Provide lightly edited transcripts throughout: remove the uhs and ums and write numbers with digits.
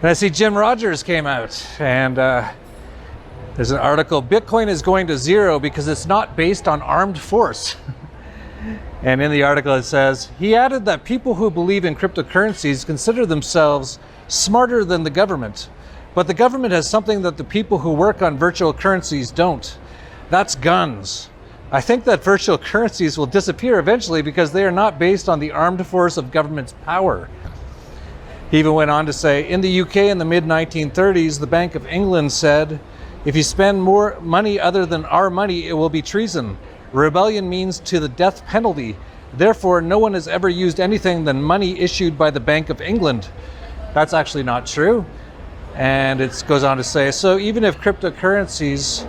And I see Jim Rodgers came out, and there's an article, Bitcoin is going to zero because it's not based on armed force. And in the article it says, he added that people who believe in cryptocurrencies consider themselves smarter than the government. But the government has something that the people who work on virtual currencies don't. That's guns. I think that virtual currencies will disappear eventually because they are not based on the armed force of government's power. He even went on to say, in the UK in the mid-1930s, the Bank of England said, if you spend more money other than our money, it will be treason. Rebellion means to the death penalty. Therefore, no one has ever used anything than money issued by the Bank of England. That's actually not true. And it goes on to say, so even if cryptocurrencies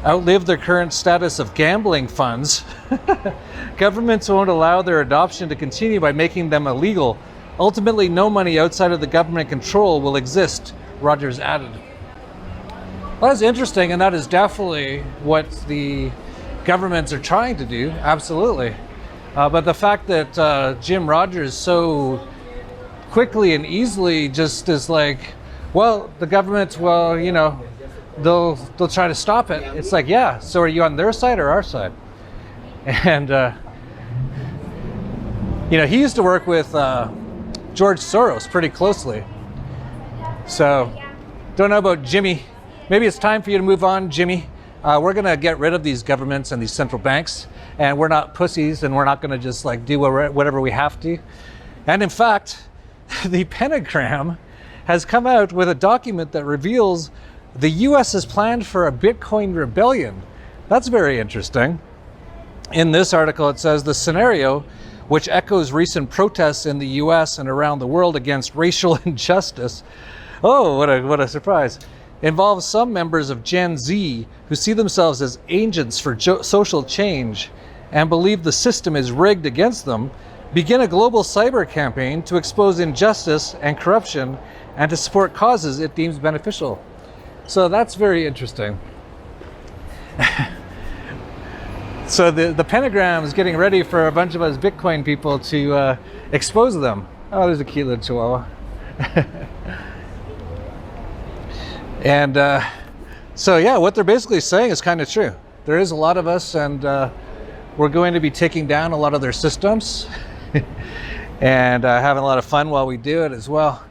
outlive their current status of gambling funds, governments won't allow their adoption to continue by making them illegal. Ultimately, no money outside of the government control will exist, Rodgers added. Well, that's interesting, and that is definitely what the governments are trying to do, absolutely. But the fact that Jim Rodgers so quickly and easily just is like, well, the government, well, you know, they'll try to stop it. It's like, yeah, so are you on their side or our side? And, you know, he used to work with George Soros pretty closely. So, don't know about Jimmy. Maybe it's time for you to move on, Jimmy. We're going to get rid of these governments and these central banks, and we're not pussies, and we're not going to just like do whatever we have to. And in fact, the pentagram has come out with a document that reveals the US has planned for a Bitcoin rebellion. That's very interesting. In this article, it says the scenario, which echoes recent protests in the US and around the world against racial injustice. Oh, what a surprise. Involves some members of Gen Z who see themselves as agents for social change and believe the system is rigged against them, begin a global cyber campaign to expose injustice and corruption and to support causes it deems beneficial. So that's very interesting. So the pentagram is getting ready for a bunch of us Bitcoin people to expose them. Oh, there's a cute little chihuahua. And so yeah, what they're basically saying is kind of true. There is a lot of us, and we're going to be taking down a lot of their systems and having a lot of fun while we do it as well.